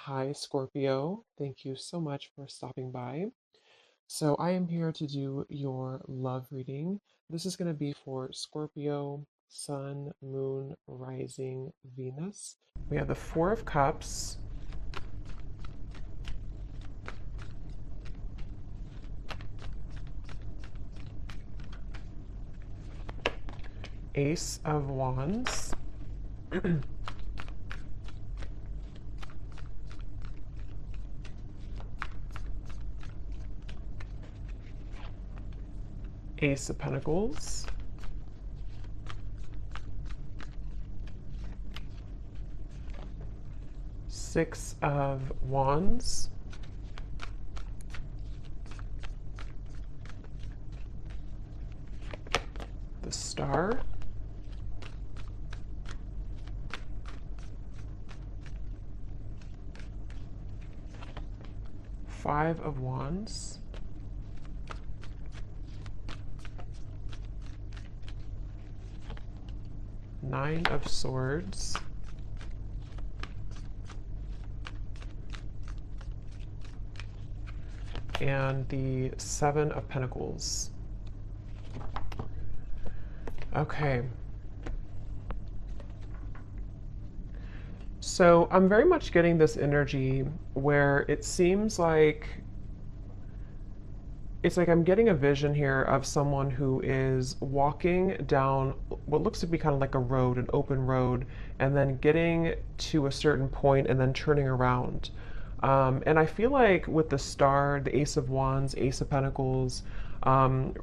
Hi, Scorpio. Thank you so much for stopping by. So, I am here to do your love reading. This is going to be for Scorpio, Sun, Moon, Rising, Venus. We have the Four of Cups, Ace of Wands, Ace of Pentacles, Six of Wands, the Star, Five of Wands, Nine of Swords, and the Seven of Pentacles. Okay. So I'm very much getting this energy where it seems like it's like I'm getting a vision here of someone who is walking down what looks to be kind of like a road, an open road, and then getting to a certain point and then turning around. And I feel like with the Star, the Ace of Wands, Ace of Pentacles,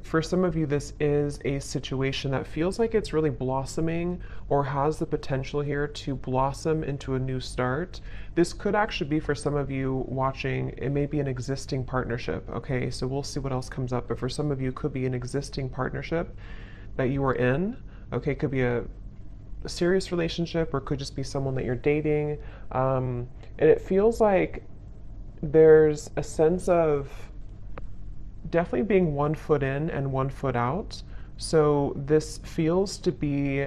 for some of you, this is a situation that feels like it's really blossoming or has the potential here to blossom into a new start. This could actually be for some of you watching, it may be an existing partnership. Okay, so we'll see what else comes up. But for some of you, it could be an existing partnership that you are in. Okay, it could be a serious relationship or it could just be someone that you're dating. And it feels like there's a sense of definitely being 1 foot in and 1 foot out. So this feels to be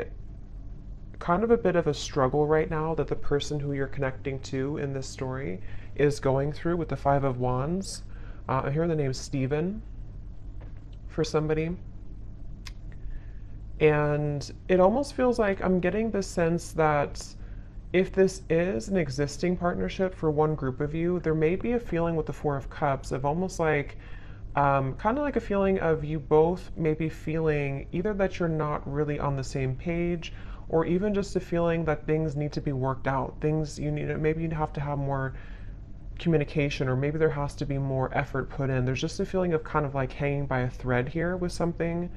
kind of a bit of a struggle right now that the person who you're connecting to in this story is going through with the Five of Wands. I hear the name Stephen for somebody. And it almost feels like I'm getting the sense that if this is an existing partnership for one group of you, there may be a feeling with the Four of Cups of almost like kind of like a feeling of you both maybe feeling either that you're not really on the same page or even just a feeling that things need to be worked out. Things you need, maybe you have to have more communication or maybe there has to be more effort put in. There's just a feeling of kind of like hanging by a thread here with something.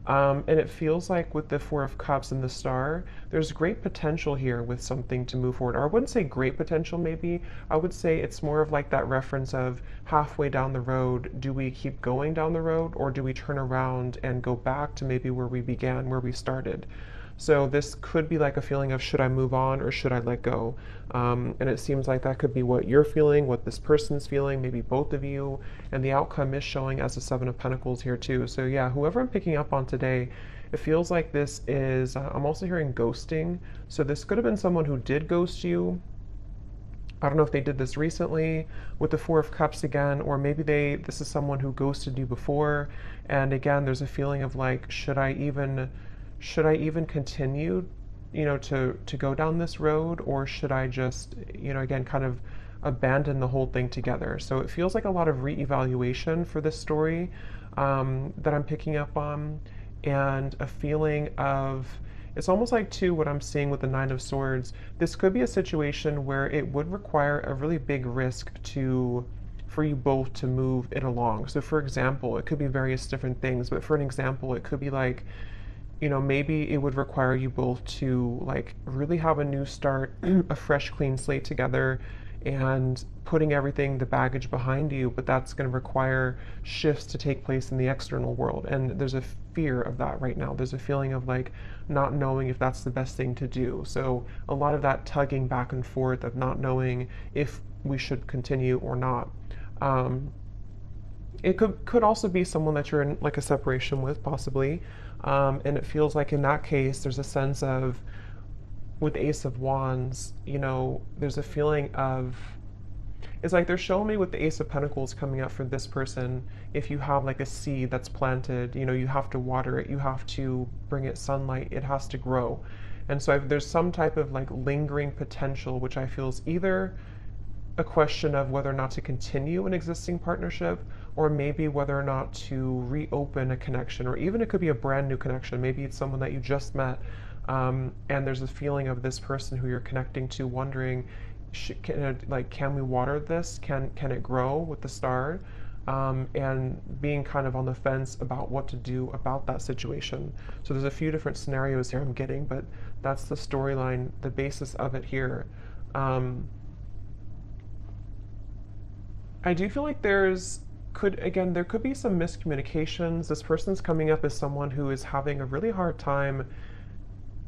And it feels like with the Four of Cups and the Star, there's great potential here with something to move forward. Or I wouldn't say great potential, maybe. I would say it's more of like that reference of halfway down the road, do we keep going down the road or do we turn around and go back to maybe where we began, where we started? So this could be like a feeling of should I move on or should I let go? And it seems like that could be what you're feeling, what this person's feeling, maybe both of you. And the outcome is showing as a Seven of Pentacles here too. So yeah, whoever I'm picking up on today, it feels like this is, I'm also hearing ghosting. So this could have been someone who did ghost you. I don't know if they did this recently with the Four of Cups again, or maybe this is someone who ghosted you before. And again, there's a feeling of like, should I even continue, to go down this road, or should I just, again, kind of abandon the whole thing together? So it feels like a lot of reevaluation for this story that I'm picking up on, and a feeling of, it's almost like too what I'm seeing with the Nine of Swords. This could be a situation where it would require a really big risk for you both to move it along. So for example, it could be various different things, but for an example, it could be like, maybe it would require you both to like really have a new start, a fresh, clean slate together, and putting everything, the baggage behind you. But that's going to require shifts to take place in the external world. And there's a fear of that right now. There's a feeling of like not knowing if that's the best thing to do. So a lot of that tugging back and forth of not knowing if we should continue or not. It could also be someone that you're in like a separation with, possibly. And it feels like in that case, there's a sense of, with Ace of Wands, there's a feeling of It's like they're showing me with the Ace of Pentacles coming up for this person. If you have like a seed that's planted, you have to water it, you have to bring it sunlight, it has to grow. And so there's some type of like lingering potential, which I feel is either a question of whether or not to continue an existing partnership, or maybe whether or not to reopen a connection, or even it could be a brand new connection. Maybe it's someone that you just met, and there's a feeling of this person who you're connecting to wondering, can we water this? Can it grow with the star? And being kind of on the fence about what to do about that situation. So there's a few different scenarios here I'm getting, but that's the storyline, the basis of it here. I do feel like there could be some miscommunications. This person's coming up as someone who is having a really hard time,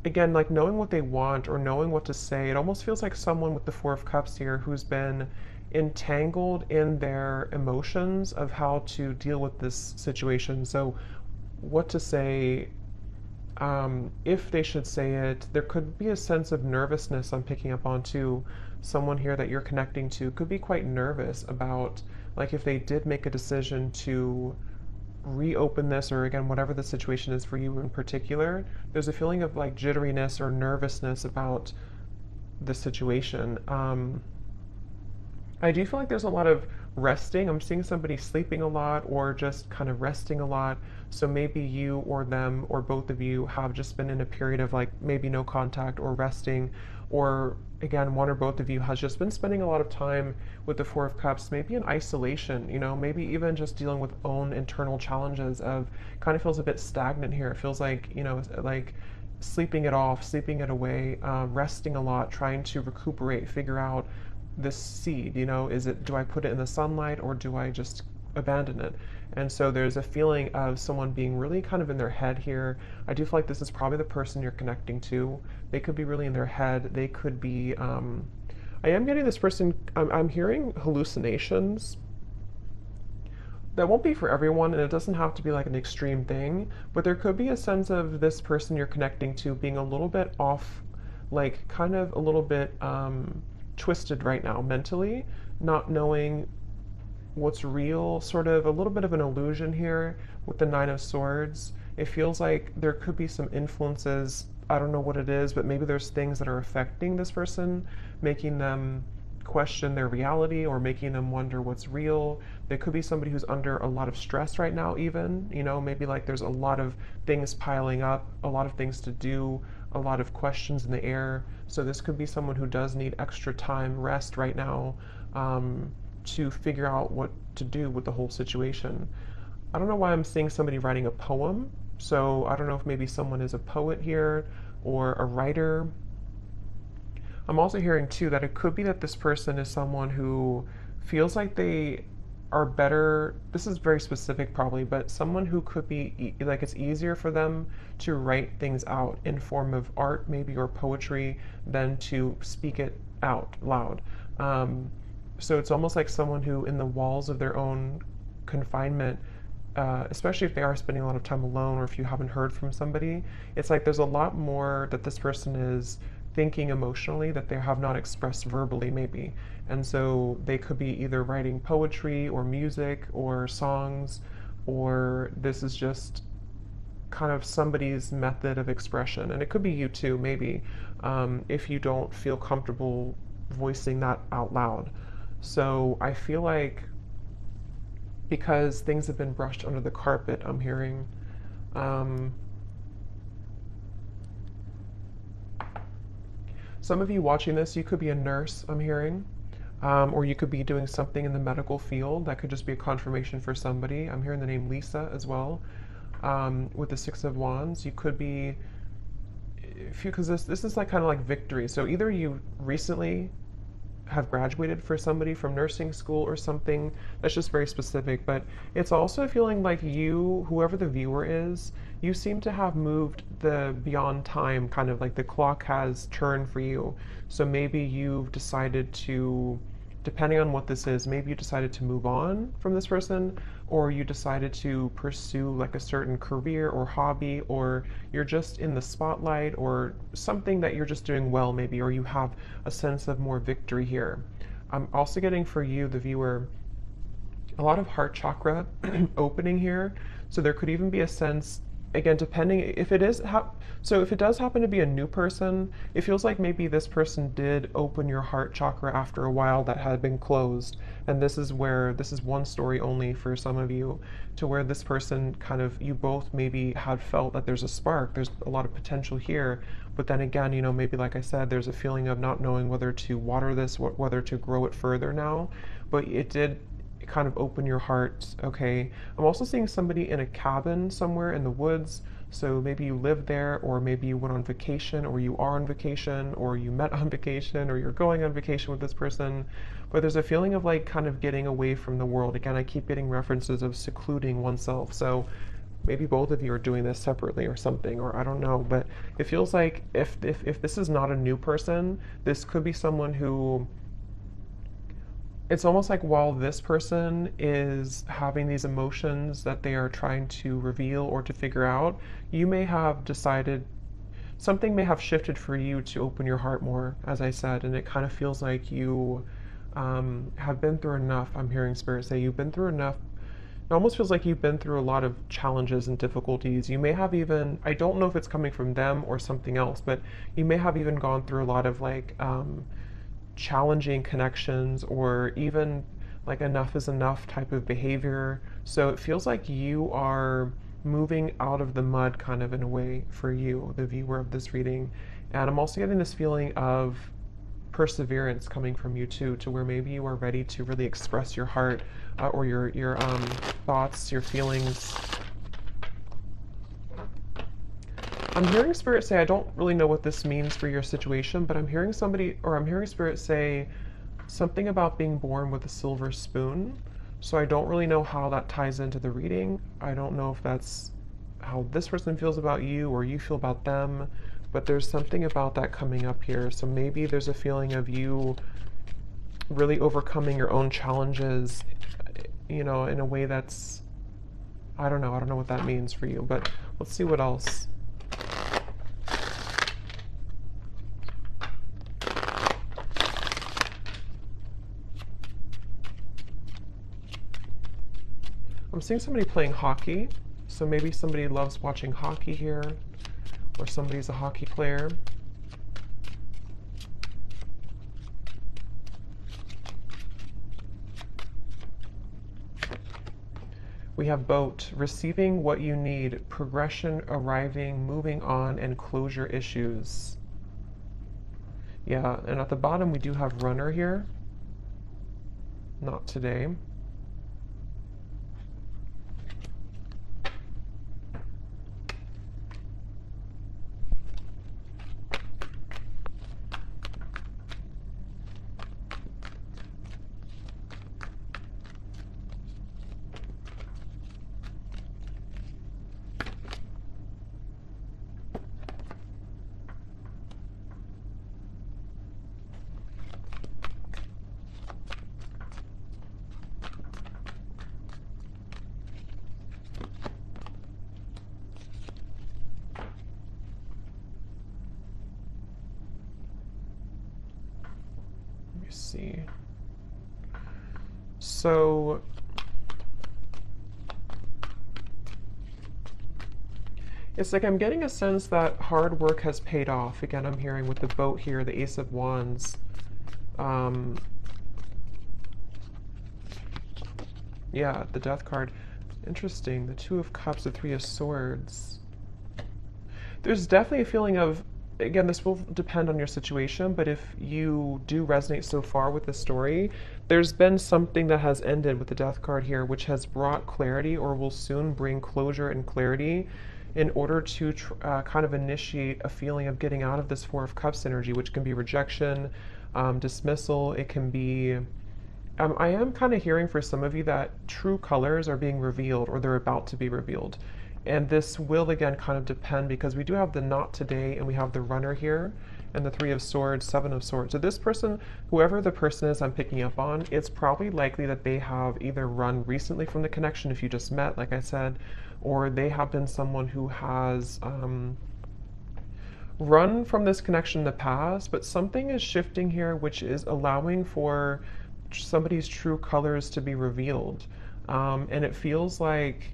again, like knowing what they want or knowing what to say. It almost feels like someone with the Four of Cups here who's been entangled in their emotions of how to deal with this situation. So, what to say, if they should say it. There could be a sense of nervousness I'm picking up on too. Someone here that you're connecting to could be quite nervous about, like, if they did make a decision to reopen this, or again, whatever the situation is for you in particular, there's a feeling of like jitteriness or nervousness about the situation. I do feel like there's a lot of resting. I'm seeing somebody sleeping a lot or just kind of resting a lot. So maybe you or them or both of you have just been in a period of like maybe no contact or resting, or again, one or both of you has just been spending a lot of time with the Four of Cups, maybe in isolation, maybe even just dealing with own internal challenges of kind of feels a bit stagnant here. It feels like, like sleeping it off, sleeping it away, resting a lot, trying to recuperate, figure out this seed, do I put it in the sunlight or do I just abandon it? And so there's a feeling of someone being really kind of in their head here. I do feel like this is probably the person you're connecting to. They could be really in their head. They could be, I am getting this person, I'm hearing hallucinations. That won't be for everyone, and it doesn't have to be like an extreme thing, but there could be a sense of this person you're connecting to being a little bit off, like kind of a little bit, twisted right now mentally, not knowing what's real, sort of a little bit of an illusion here with the Nine of Swords. It feels like there could be some influences. I don't know what it is, but maybe there's things that are affecting this person, making them question their reality or making them wonder what's real. There could be somebody who's under a lot of stress right now, even, maybe like there's a lot of things piling up, a lot of things to do, a lot of questions in the air. So this could be someone who does need extra time, rest right now, to figure out what to do with the whole situation. I don't know why I'm seeing somebody writing a poem. So I don't know if maybe someone is a poet here or a writer. I'm also hearing too that it could be that this person is someone who feels like they are better. This is very specific probably, but someone who could be like it's easier for them to write things out in form of art maybe or poetry than to speak it out loud. So it's almost like someone who in the walls of their own confinement, especially if they are spending a lot of time alone or if you haven't heard from somebody, it's like there's a lot more that this person is thinking emotionally that they have not expressed verbally maybe. And so they could be either writing poetry or music or songs, or this is just kind of somebody's method of expression. And it could be you too, maybe, if you don't feel comfortable voicing that out loud. So I feel like because things have been brushed under the carpet, I'm hearing, some of you watching this, you could be a nurse, I'm hearing, or you could be doing something in the medical field. That could just be a confirmation for somebody. I'm hearing the name Lisa as well. With the Six of Wands, you could be, because this is like kind of like victory. So either you recently have graduated for somebody from nursing school or something that's just very specific, but it's also feeling like you, whoever the viewer is, you seem to have moved the beyond time, kind of like the clock has turned for you. So maybe you've decided to, depending on what this is, maybe you decided to move on from this person, or you decided to pursue like a certain career or hobby, or you're just in the spotlight or something that you're just doing well maybe, or you have a sense of more victory here. I'm also getting for you, the viewer, a lot of heart chakra opening here. So there could even be a sense, again, depending if it is, so if it does happen to be a new person, it feels like maybe this person did open your heart chakra after a while that had been closed. And this is where, this is one story only for some of you, to where this person kind of, you both maybe had felt that there's a spark, there's a lot of potential here. But then again, you know, maybe like I said, there's a feeling of not knowing whether to water this, whether to grow it further now. But it did kind of open your heart. Okay, I'm also seeing somebody in a cabin somewhere in the woods. So maybe you live there, or maybe you went on vacation, or you are on vacation, or you met on vacation, or you're going on vacation with this person. But there's a feeling of like kind of getting away from the world. Again, I keep getting references of secluding oneself. So maybe both of you are doing this separately or something, or I don't know. But it feels like if this is not a new person, this could be someone who, it's almost like while this person is having these emotions that they are trying to reveal or to figure out, you may have decided, something may have shifted for you to open your heart more, as I said, and it kind of feels like you have been through enough. I'm hearing Spirit say you've been through enough. It almost feels like you've been through a lot of challenges and difficulties. You may have even, I don't know if it's coming from them or something else, but you may have even gone through a lot of like, challenging connections, or even like enough is enough type of behavior. So it feels like you are moving out of the mud kind of in a way for you, the viewer of this reading. And I'm also getting this feeling of perseverance coming from you too, to where maybe you are ready to really express your heart, or your thoughts, your feelings. I'm hearing Spirit say, I don't really know what this means for your situation, but I'm hearing somebody, or I'm hearing Spirit say something about being born with a silver spoon. So I don't really know how that ties into the reading. I don't know if that's how this person feels about you or you feel about them, but there's something about that coming up here. So maybe there's a feeling of you really overcoming your own challenges, you know, in a way that's, I don't know what that means for you, but let's see what else. I'm seeing somebody playing hockey, so maybe somebody loves watching hockey here, or somebody's a hockey player. We have boat, receiving what you need, progression, arriving, moving on, and closure issues. Yeah, and at the bottom we do have runner here. Not today. See. So it's like I'm getting a sense that hard work has paid off. Again, I'm hearing with the boat here, the Ace of Wands. Yeah, the Death card. Interesting. The Two of Cups, the Three of Swords. There's definitely a feeling of, again, this will depend on your situation, but if you do resonate so far with the story, there's been something that has ended with the Death card here, which has brought clarity, or will soon bring closure and clarity, in order to kind of initiate a feeling of getting out of this Four of Cups energy, which can be rejection, dismissal. It can be, I am kind of hearing for some of you that true colors are being revealed, or they're about to be revealed. And this will again kind of depend, because we do have the not today, and we have the runner here, and the Three of Swords, Seven of Swords. So this person, whoever the person is I'm picking up on, it's probably likely that they have either run recently from the connection, if you just met, like I said, or they have been someone who has run from this connection in the past, but something is shifting here, which is allowing for somebody's true colors to be revealed. And it feels like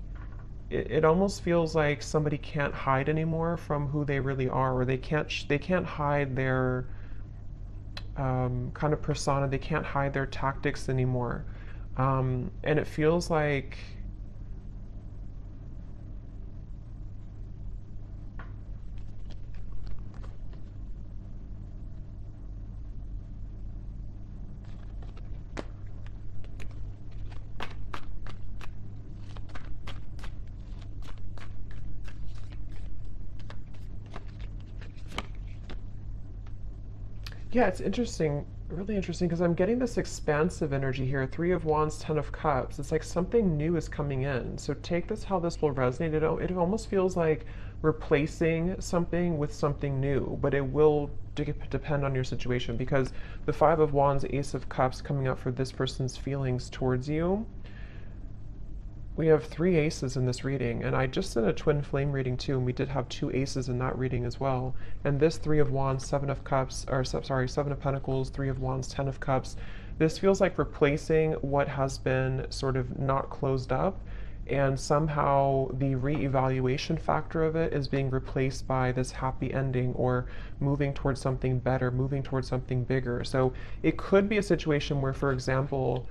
it almost feels like somebody can't hide anymore from who they really are, or they can't hide their kind of persona. They can't hide their tactics anymore, and it feels like yeah, it's interesting, really interesting, because I'm getting this expansive energy here. Three of Wands, Ten of Cups. It's like something new is coming in. So take this how this will resonate. It almost feels like replacing something with something new, but it will depend on your situation, because the Five of Wands, Ace of Cups coming up for this person's feelings towards you. We have three aces in this reading, and I just did a twin flame reading too, and we did have two aces in that reading as well. And this Three of Wands, Seven of Cups, or sorry, Seven of Pentacles, Three of Wands, Ten of Cups. This feels like replacing what has been sort of not closed up, and somehow the re-evaluation factor of it is being replaced by this happy ending, or moving towards something better, moving towards something bigger. So it could be a situation where, for example,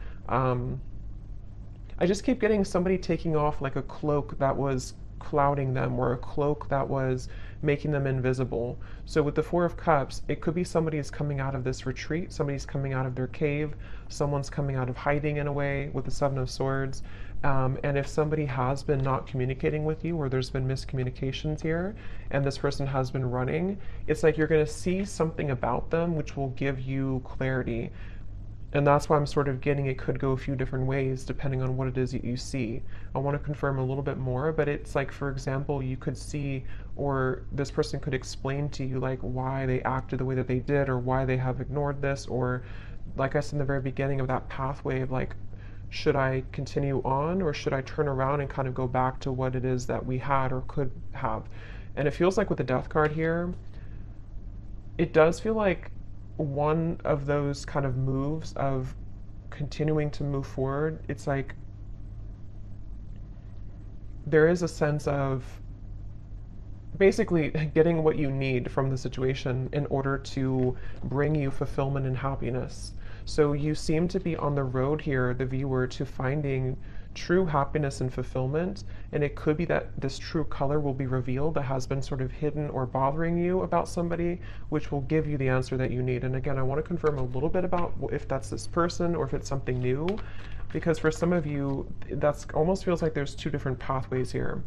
I just keep getting somebody taking off like a cloak that was clouding them, or a cloak that was making them invisible. So with the Four of Cups, it could be somebody's coming out of this retreat, somebody's coming out of their cave, someone's coming out of hiding in a way with the Seven of Swords. And if somebody has been not communicating with you, or there's been miscommunications here, and this person has been running, it's like you're going to see something about them which will give you clarity. And that's why I'm sort of getting it could go a few different ways depending on what it is that you see. I want to confirm a little bit more, but it's like, for example, you could see, or this person could explain to you like why they acted the way that they did, or why they have ignored this, or like I said in the very beginning of that pathway of like, should I continue on, or should I turn around and kind of go back to what it is that we had or could have? And it feels like with the Death card here, it does feel like one of those kind of moves of continuing to move forward. It's like there is a sense of basically getting what you need from the situation in order to bring you fulfillment and happiness. So you seem to be on the road here, the viewer, to finding true happiness and fulfillment. And it could be that this true color will be revealed that has been sort of hidden or bothering you about somebody, which will give you the answer that you need. And again, I want to confirm a little bit about if that's this person or if it's something new, because for some of you, that's almost feels like there's two different pathways here.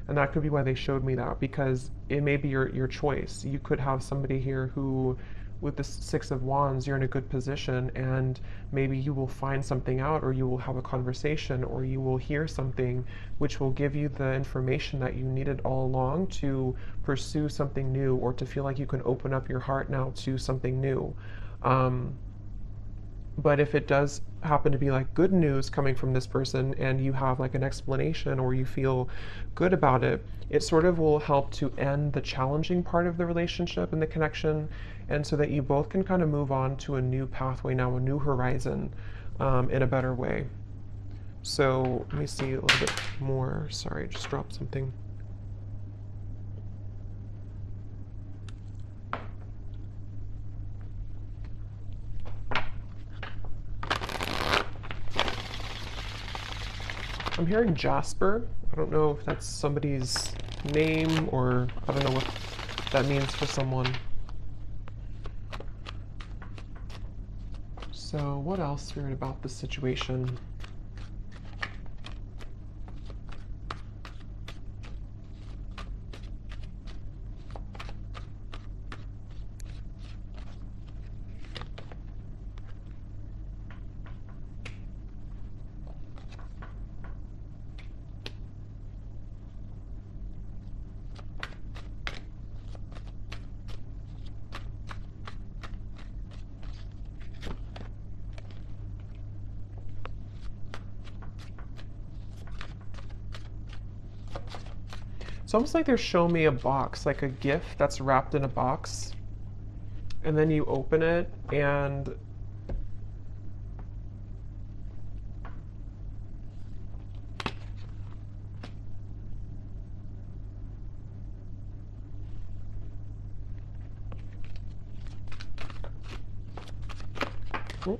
And that could be why they showed me that, because it may be your choice. You could have somebody here who, with the Six of Wands, you're in a good position, and maybe you will find something out, or you will have a conversation, or you will hear something which will give you the information that you needed all along to pursue something new, or to feel like you can open up your heart now to something new. But if it does happen to be like good news coming from this person, and you have like an explanation, or you feel good about it, it sort of will help to end the challenging part of the relationship and the connection, and so that you both can kind of move on to a new pathway now, a new horizon, in a better way. So let me see a little bit more. Sorry, I just dropped something. I'm hearing Jasper. I don't know if that's somebody's name, or I don't know what that means for someone. So what else, Spirit, about this situation? It's almost like they're showing me a box, like a gift that's wrapped in a box, and then you open it and oh,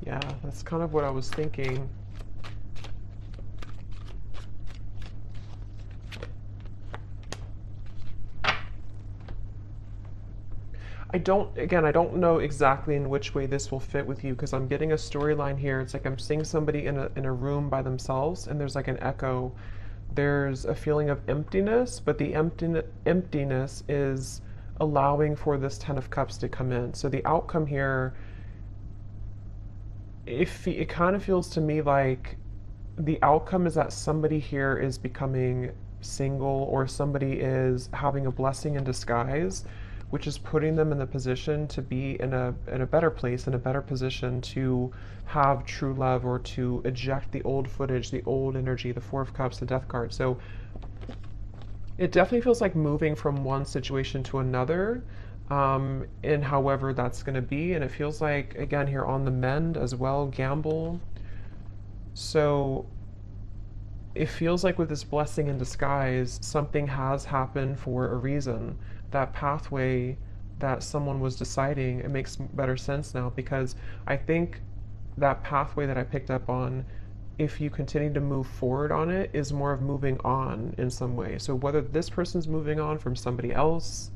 yeah, that's kind of what I was thinking. I don't know exactly in which way this will fit with you because I'm getting a storyline here. It's like I'm seeing somebody in a room by themselves and there's like an echo. There's a feeling of emptiness, but the emptiness is allowing for this Ten of Cups to come in. So the outcome here, if it kind of feels to me like the outcome is that somebody here is becoming single or somebody is having a blessing in disguise, which is putting them in the position to be in a better place, in a better position to have true love or to eject the old footage, the old energy, the Four of Cups, the Death card. So it definitely feels like moving from one situation to another, in however that's going to be. And it feels like, again, here on the mend as well, gamble. So it feels like with this blessing in disguise, something has happened for a reason. That pathway that someone was deciding, it makes better sense now because I think that pathway that I picked up on, if you continue to move forward on it, is more of moving on in some way. So whether this person's moving on from somebody else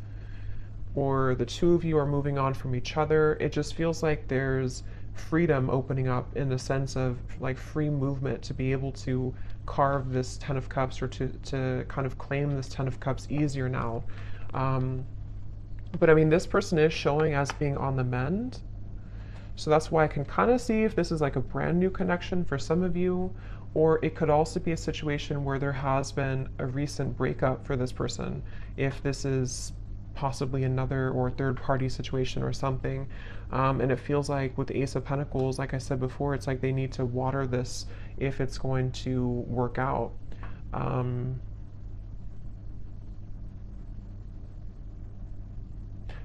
or the two of you are moving on from each other, it just feels like there's freedom opening up in the sense of like free movement to be able to carve this Ten of Cups or to kind of claim this Ten of Cups easier now. Um, but I mean, this person is showing as being on the mend. So that's why I can kind of see if this is like a brand new connection for some of you, or it could also be a situation where there has been a recent breakup for this person. If this is possibly another or third party situation or something. And it feels like with the Ace of Pentacles, like I said before, it's like they need to water this if it's going to work out.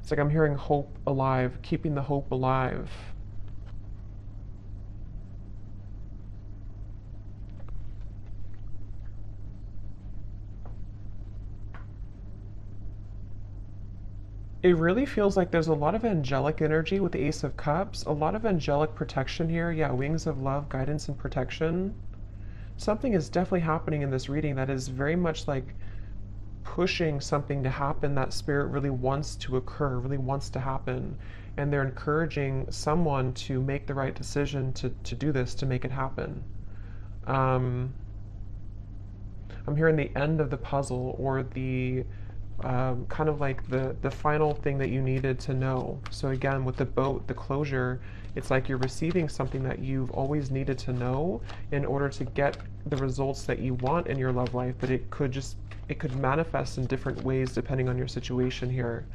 It's like I'm hearing hope alive, keeping the hope alive. It really feels like there's a lot of angelic energy with the Ace of Cups, a lot of angelic protection here. Yeah, wings of love, guidance and protection. Something is definitely happening in this reading that is very much like pushing something to happen that spirit really wants to occur, really wants to happen. And they're encouraging someone to make the right decision to do this, to make it happen. I'm hearing the end of the puzzle or the kind of like the final thing that you needed to know. So again, with the boat, the closure, it's like you're receiving something that you've always needed to know in order to get the results that you want in your love life, but it could manifest in different ways depending on your situation here.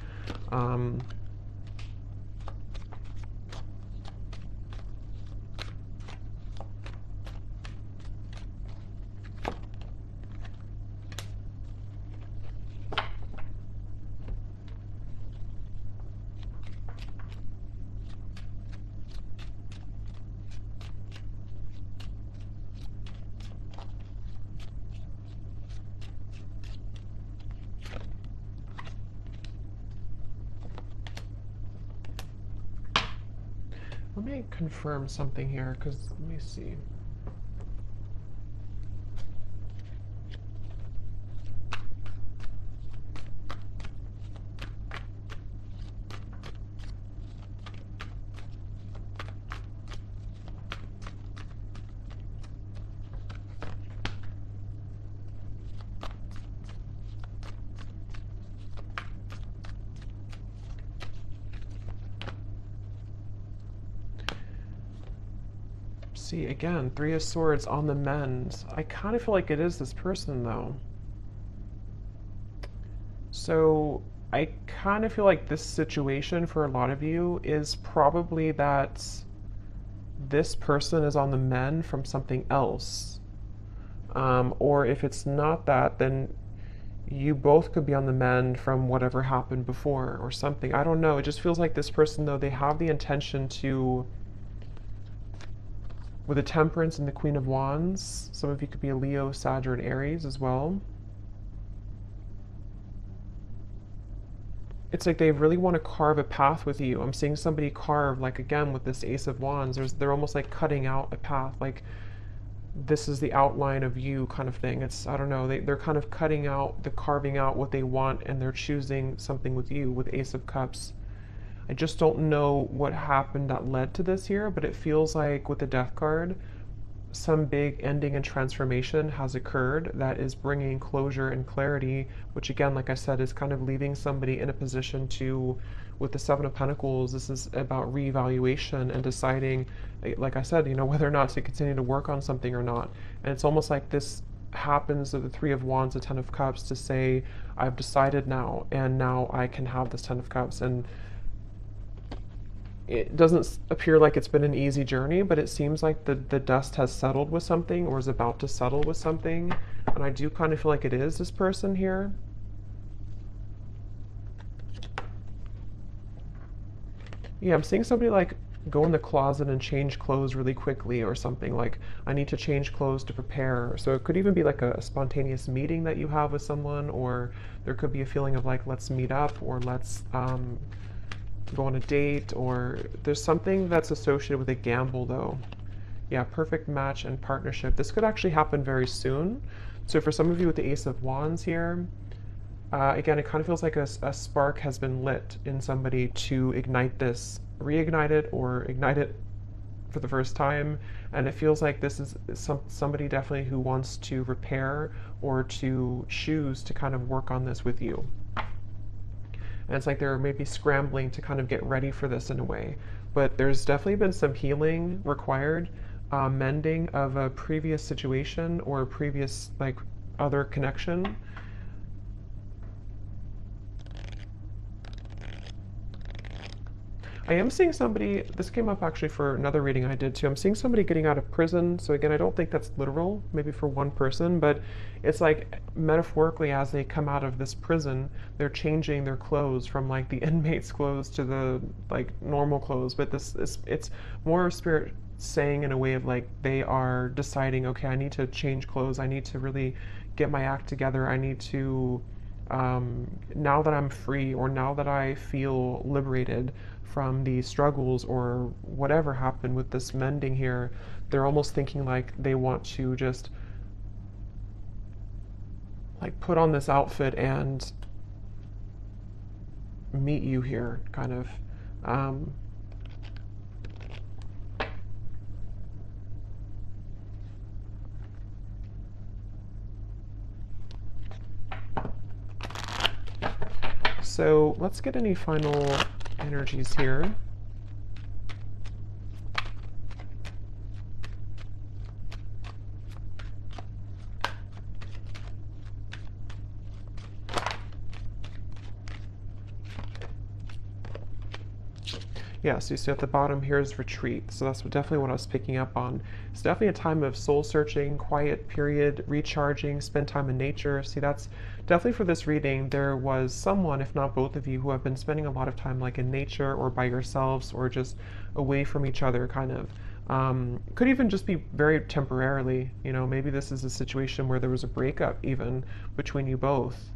Let me confirm something here, because let me see. See, again, Three of Swords on the mend. I kind of feel like it is this person, though. So I kind of feel like this situation for a lot of you is probably that this person is on the mend from something else. Or if it's not that, then you both could be on the mend from whatever happened before or something. I don't know. It just feels like this person, though, they have the intention to, with the Temperance and the Queen of Wands, some of you could be a Leo, Sag, or an Aries as well. It's like they really want to carve a path with you. I'm seeing somebody carve, like again with this Ace of Wands, they're almost like cutting out a path, like this is the outline of you kind of thing. It's, I don't know, they're kind of cutting out, they're carving out what they want, and they're choosing something with you with Ace of Cups. I just don't know what happened that led to this here, but it feels like with the Death card, some big ending and transformation has occurred that is bringing closure and clarity, which again, like I said, is kind of leaving somebody in a position to, with the Seven of Pentacles, this is about reevaluation and deciding, like I said, whether or not to continue to work on something or not. And it's almost like this happens of the Three of Wands, the Ten of Cups, to say, I've decided now, and now I can have this Ten of Cups. And it doesn't appear like it's been an easy journey, but it seems like the dust has settled with something, or is about to settle with something. And I do kind of feel like it is this person here. Yeah, I'm seeing somebody like go in the closet and change clothes really quickly or something. Like, I need to change clothes to prepare. So it could even be like a spontaneous meeting that you have with someone, or there could be a feeling of like, let's meet up, or let's go on a date, or there's something that's associated with a gamble though. Yeah, perfect match and partnership. This could actually happen very soon. So for some of you with the Ace of Wands here, again, it kind of feels like a spark has been lit in somebody to ignite this, reignite it, or ignite it for the first time. And it feels like this is somebody definitely who wants to repair or to choose to kind of work on this with you. And it's like they're maybe scrambling to kind of get ready for this in a way. But there's definitely been some healing required, mending of a previous situation or a previous like other connection. I am seeing somebody, this came up actually for another reading I did too. I'm seeing somebody getting out of prison. So again, I don't think that's literal, maybe for one person, but it's like metaphorically as they come out of this prison, they're changing their clothes from like the inmate's clothes to the like normal clothes. But this is, it's more spirit saying in a way of like they are deciding, okay, I need to change clothes. I need to really get my act together. I need to, now that I'm free, or now that I feel liberated from the struggles or whatever happened with this mending here, they're almost thinking like they want to just like put on this outfit and meet you here, kind of. So let's get any final energies here. Yeah, so you see at the bottom here is retreat. So that's definitely what I was picking up on. It's definitely a time of soul searching, quiet period, recharging, spend time in nature. See, that's definitely for this reading. There was someone, if not both of you, who have been spending a lot of time like in nature or by yourselves or just away from each other, kind of. Could even just be very temporarily, maybe this is a situation where there was a breakup even between you both.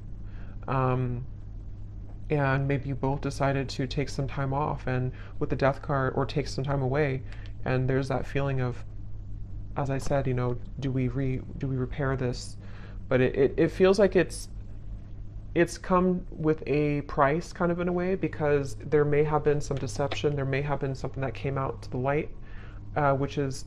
And maybe you both decided to take some time off and with the death card, or take some time away, and there's that feeling of, as I said, do we repair this? But it feels like it's come with a price, kind of in a way, because there may have been some deception, there may have been something that came out to the light, which is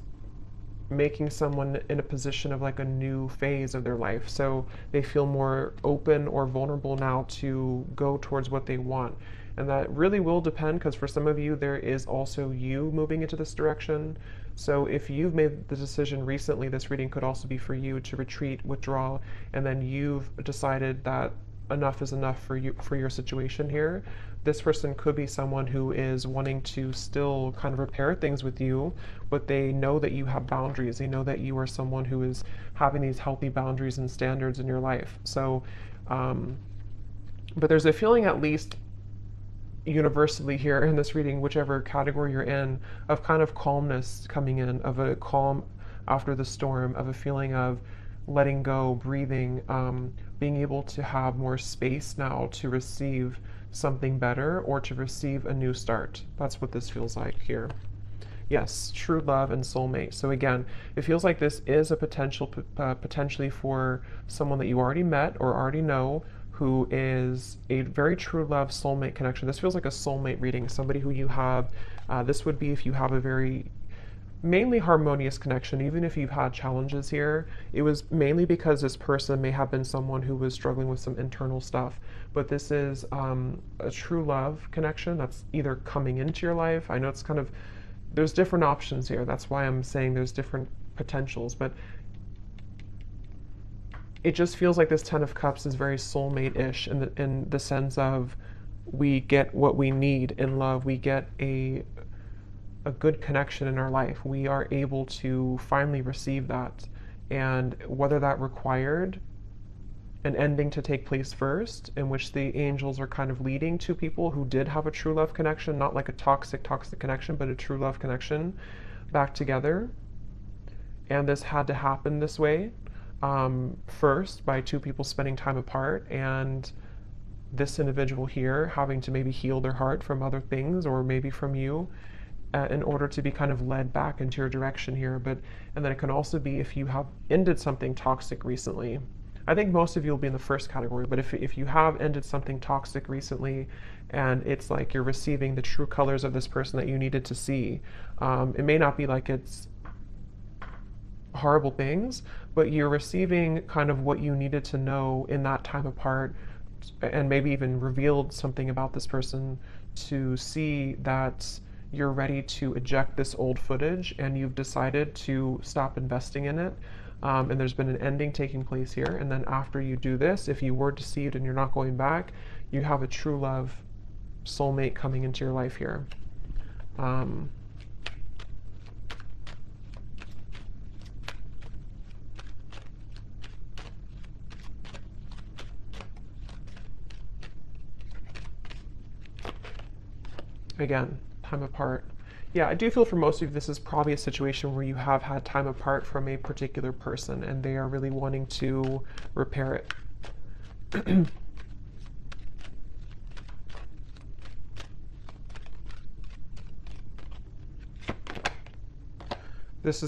making someone in a position of like a new phase of their life. So they feel more open or vulnerable now to go towards what they want. And that really will depend, because for some of you, there is also you moving into this direction. So if you've made the decision recently, this reading could also be for you to retreat, withdraw, and then you've decided that enough is enough for you, for your situation here. This person could be someone who is wanting to still kind of repair things with you, but they know that you have boundaries. They know that you are someone who is having these healthy boundaries and standards in your life. So, but there's a feeling, at least universally here in this reading, whichever category you're in, of kind of calmness coming in, of a calm after the storm, of a feeling of letting go, breathing, being able to have more space now to receive something better or to receive a new start. That's what this feels like here. Yes, true love and soulmate. So again, it feels like this is a potentially for someone that you already met or already know, who is a very true love soulmate connection. This feels like a soulmate reading, somebody who you have, this would be if you have a very mainly harmonious connection. Even if you've had challenges here, it was mainly because this person may have been someone who was struggling with some internal stuff. But this is a true love connection that's either coming into your life. I know it's kind of, there's different options here. That's why I'm saying there's different potentials. But it just feels like this Ten of Cups is very soulmate-ish in the sense of we get what we need in love. We get a good connection in our life. We are able to finally receive that. And whether that required an ending to take place first, in which the angels are kind of leading to people who did have a true love connection, not like a toxic connection, but a true love connection back together. And this had to happen this way. First by two people spending time apart, and this individual here having to maybe heal their heart from other things, or maybe from you, in order to be kind of led back into your direction here. But and then it can also be if you have ended something toxic recently. I think most of you will be in the first category, but if you have ended something toxic recently, and it's like you're receiving the true colors of this person that you needed to see, it may not be like it's horrible things, but you're receiving kind of what you needed to know in that time apart, and maybe even revealed something about this person to see that you're ready to eject this old footage and you've decided to stop investing in it. And there's been an ending taking place here. And then after you do this, if you were deceived and you're not going back, you have a true love soulmate coming into your life here. Again, time apart. Yeah, I do feel for most of you this is probably a situation where you have had time apart from a particular person and they are really wanting to repair it.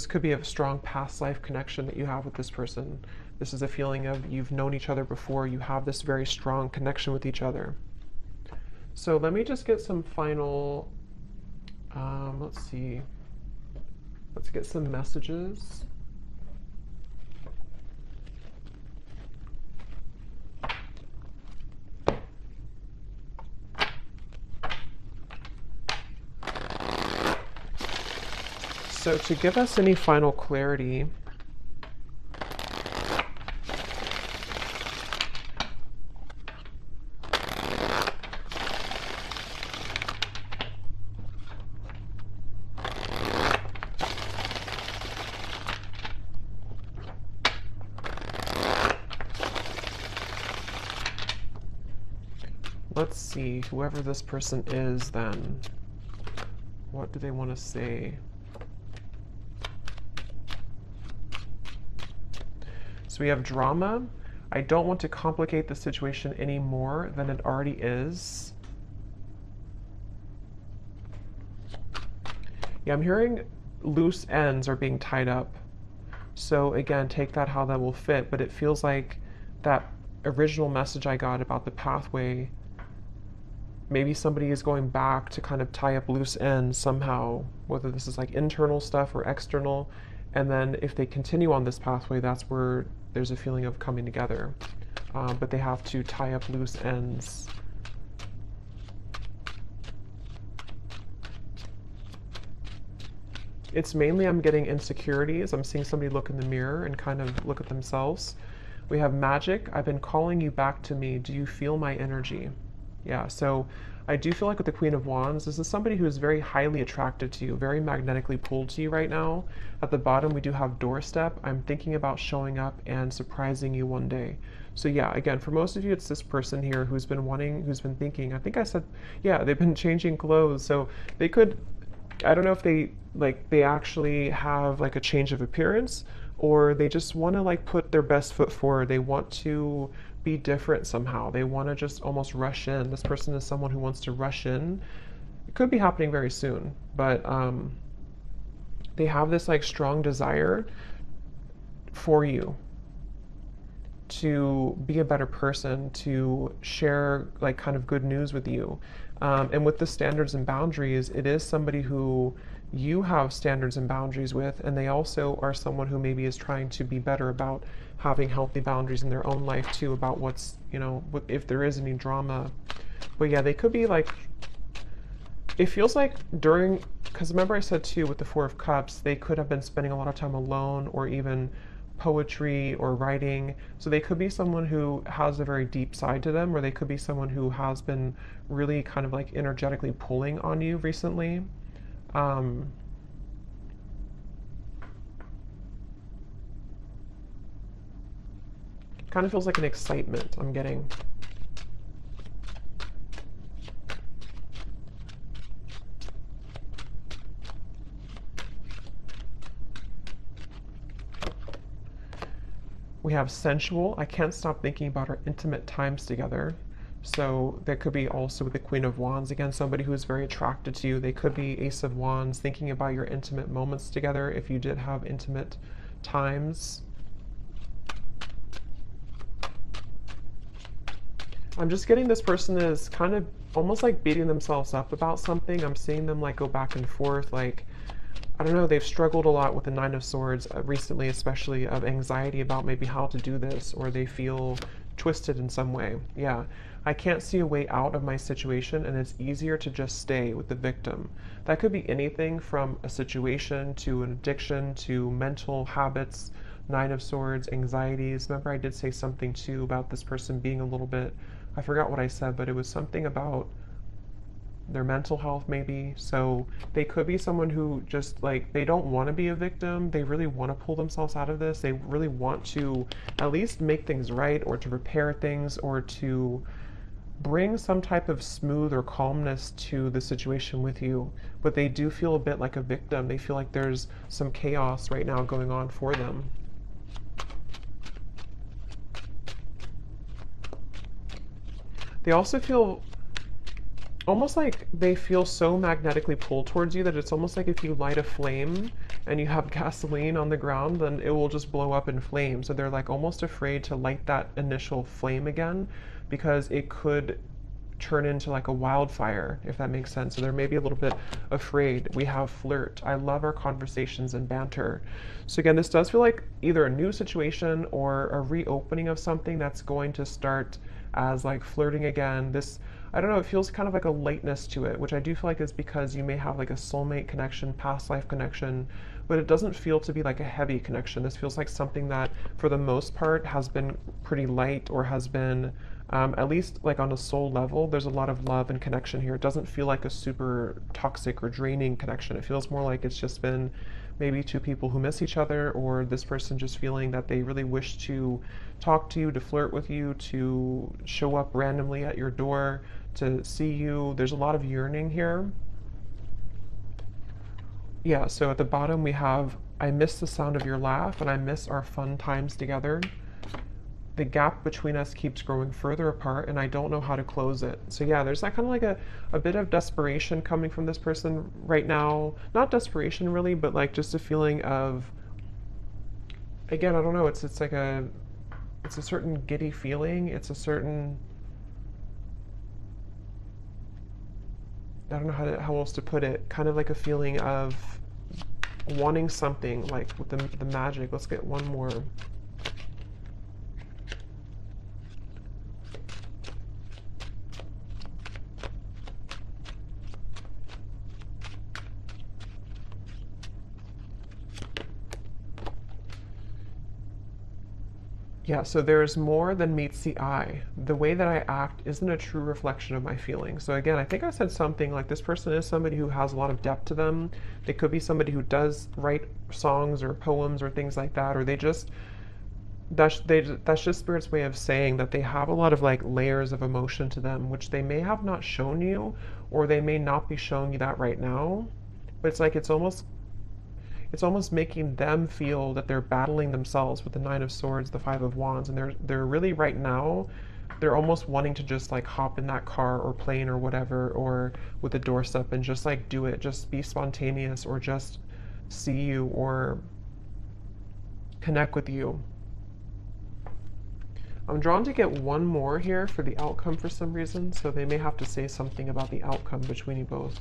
Could be a strong past life connection that you have with this person. This is a feeling of you've known each other before, you have this very strong connection with each other. So let me just get some final, let's see, let's get some messages. So to give us any final clarity, let's see, whoever this person is then, what do they want to say? So we have drama. I don't want to complicate the situation any more than it already is. Yeah, I'm hearing loose ends are being tied up. So again, take that how that will fit, but it feels like that original message I got about the pathway, maybe somebody is going back to kind of tie up loose ends somehow, whether this is like internal stuff or external. And then if they continue on this pathway, that's where there's a feeling of coming together. But they have to tie up loose ends. It's mainly I'm getting insecurities. I'm seeing somebody look in the mirror and kind of look at themselves. We have magic. I've been calling you back to me. Do you feel my energy? Yeah, so I do feel like with the Queen of Wands, this is somebody who is very highly attracted to you, very magnetically pulled to you right now. At the bottom, we do have doorstep. I'm thinking about showing up and surprising you one day. So yeah, again, for most of you, it's this person here who's been wanting, who's been thinking, I think I said, yeah, they've been changing clothes. So they could, I don't know if they actually have like a change of appearance, or they just want to like put their best foot forward. They want to be different somehow. They want to just almost rush in. This person is someone who wants to rush in. It could be happening very soon, but they have this like strong desire for you to be a better person, to share like kind of good news with you. And with the standards and boundaries, it is somebody who you have standards and boundaries with, and they also are someone who maybe is trying to be better about having healthy boundaries in their own life too, about what's, you know, if there is any drama. But yeah, they could be like, it feels like during, because remember I said too with the Four of Cups, they could have been spending a lot of time alone or even poetry or writing. So they could be someone who has a very deep side to them, or they could be someone who has been really kind of like energetically pulling on you recently. Kind of feels like an excitement I'm getting. We have sensual. I can't stop thinking about our intimate times together. So that could be also with the Queen of Wands. Again, somebody who is very attracted to you. They could be Ace of Wands, thinking about your intimate moments together if you did have intimate times. I'm just getting this person is kind of almost like beating themselves up about something. I'm seeing them like go back and forth, like, I don't know, they've struggled a lot with the Nine of Swords recently, especially of anxiety about maybe how to do this, or they feel twisted in some way. Yeah, I can't see a way out of my situation, and it's easier to just stay with the victim. That could be anything from a situation to an addiction to mental habits, Nine of Swords, anxieties. Remember I did say something too about this person being a little bit, I forgot what I said, but it was something about their mental health maybe. So they could be someone who just like, they don't want to be a victim. They really want to pull themselves out of this. They really want to at least make things right, or to repair things, or to bring some type of smooth or calmness to the situation with you. But they do feel a bit like a victim. They feel like there's some chaos right now going on for them. They also feel almost like they feel so magnetically pulled towards you that it's almost like if you light a flame and you have gasoline on the ground, then it will just blow up in flames. So they're like almost afraid to light that initial flame again, because it could turn into like a wildfire, if that makes sense. So they're maybe a little bit afraid. We have flirt. I love our conversations and banter. So again, this does feel like either a new situation or a reopening of something that's going to start as like flirting again. This, I don't know, it feels kind of like a lightness to it, which I do feel like is because you may have like a soulmate connection, past life connection, but it doesn't feel to be like a heavy connection. This feels like something that for the most part has been pretty light, or has been at least like on a soul level, there's a lot of love and connection here. It doesn't feel like a super toxic or draining connection. It feels more like it's just been maybe two people who miss each other, or this person just feeling that they really wish to talk to you, to flirt with you, to show up randomly at your door, to see you. There's a lot of yearning here. Yeah, so at the bottom we have, I miss the sound of your laugh and I miss our fun times together. The gap between us keeps growing further apart and I don't know how to close it. So yeah, there's that kind of like a bit of desperation coming from this person right now. Not desperation really, but like just a feeling of, again, I don't know, it's like it's a certain giddy feeling. It's a certain, I don't know how else to put it, kind of like a feeling of wanting something, like with the magic. Let's get one more. Yeah, so there's more than meets the eye. The way that I act isn't a true reflection of my feelings. So again, I think I said something like this person is somebody who has a lot of depth to them. They could be somebody who does write songs or poems or things like that, or they just that's just spirit's way of saying that they have a lot of like layers of emotion to them, which they may have not shown you, or they may not be showing you that right now. But it's like it's almost making them feel that they're battling themselves with the Nine of Swords, the Five of Wands, and they're really right now, they're almost wanting to just like hop in that car or plane or whatever, or with the doorstep and just like do it, just be spontaneous, or just see you or connect with you. I'm drawn to get one more here for the outcome for some reason, so they may have to say something about the outcome between you both.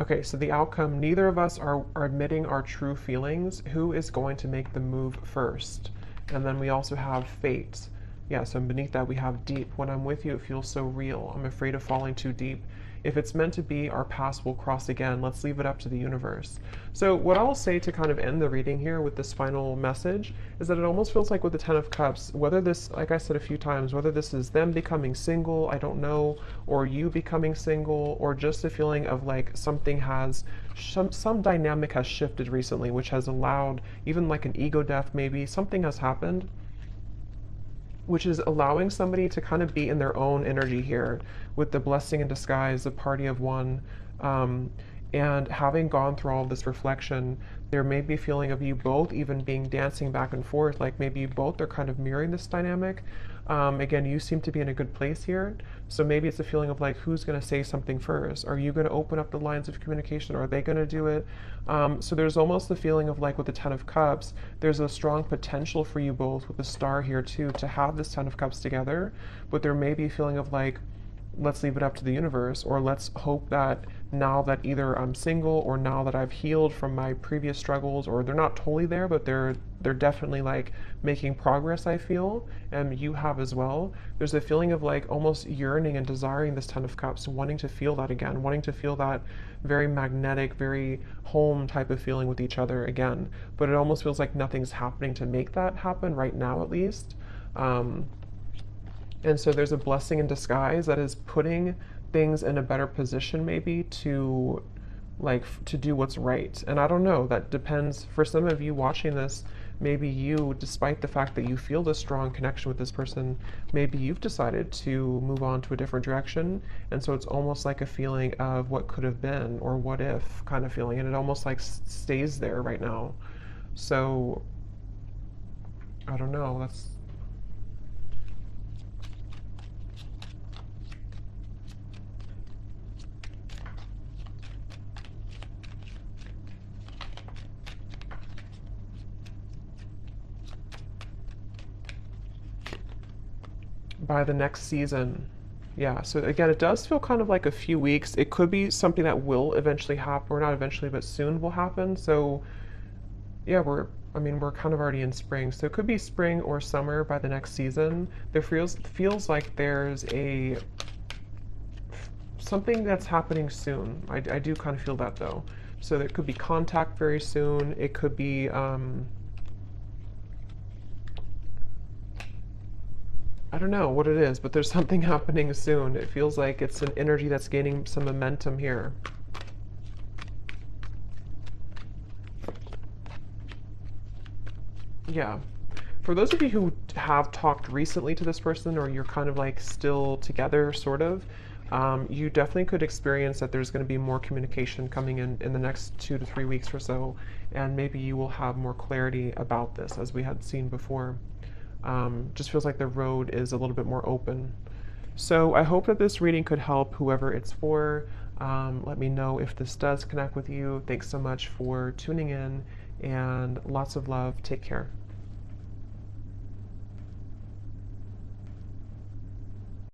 Okay, so the outcome, neither of us are admitting our true feelings. Who is going to make the move first? And then we also have fate. Yeah, so beneath that we have deep. When I'm with you, it feels so real. I'm afraid of falling too deep. If it's meant to be, our paths will cross again. Let's leave it up to the universe. So what I'll say to kind of end the reading here with this final message is that it almost feels like with the Ten of Cups, whether this, like I said a few times, whether this is them becoming single, I don't know, or you becoming single, or just a feeling of like something has, some dynamic has shifted recently, which has allowed even like an ego death maybe, something has happened which is allowing somebody to kind of be in their own energy here with the blessing in disguise, the party of one. And having gone through all of this reflection, there may be a feeling of you both even being dancing back and forth, like maybe you both are kind of mirroring this dynamic. Again, you seem to be in a good place here. So maybe it's a feeling of like, who's going to say something first? Are you going to open up the lines of communication, or are they going to do it? So there's almost the feeling of like with the Ten of Cups, there's a strong potential for you both with the Star here too, to have this Ten of Cups together. But there may be a feeling of like, let's leave it up to the universe, or let's hope that now that either I'm single or now that I've healed from my previous struggles, or they're not totally there, but they're definitely like making progress, I feel, and you have as well. There's a feeling of like almost yearning and desiring this Ten of Cups, wanting to feel that again, wanting to feel that very magnetic, very home type of feeling with each other again. But it almost feels like nothing's happening to make that happen right now, at least. And so there's a blessing in disguise that is putting things in a better position maybe to to do what's right. And I don't know, that depends. For some of you watching this, maybe you, despite the fact that you feel this strong connection with this person, maybe you've decided to move on to a different direction. And so it's almost like a feeling of what could have been or what if kind of feeling. And it almost like stays there right now. So I don't know, that's by the next season. Yeah, so again, it does feel kind of like a few weeks. It could be something that will eventually happen, or not eventually, but soon will happen. So yeah, we're kind of already in spring. So it could be spring or summer by the next season. There feels like there's something that's happening soon. I do kind of feel that though. So there could be contact very soon. It could be I don't know what it is, but there's something happening soon. It feels like it's an energy that's gaining some momentum here. Yeah. For those of you who have talked recently to this person, or you're kind of like still together, sort of, you definitely could experience that there's going to be more communication coming in the next 2 to 3 weeks or so, and maybe you will have more clarity about this, as we had seen before. Just feels like the road is a little bit more open. So I hope that this reading could help whoever it's for. Let me know if this does connect with you. Thanks so much for tuning in, and lots of love. Take care.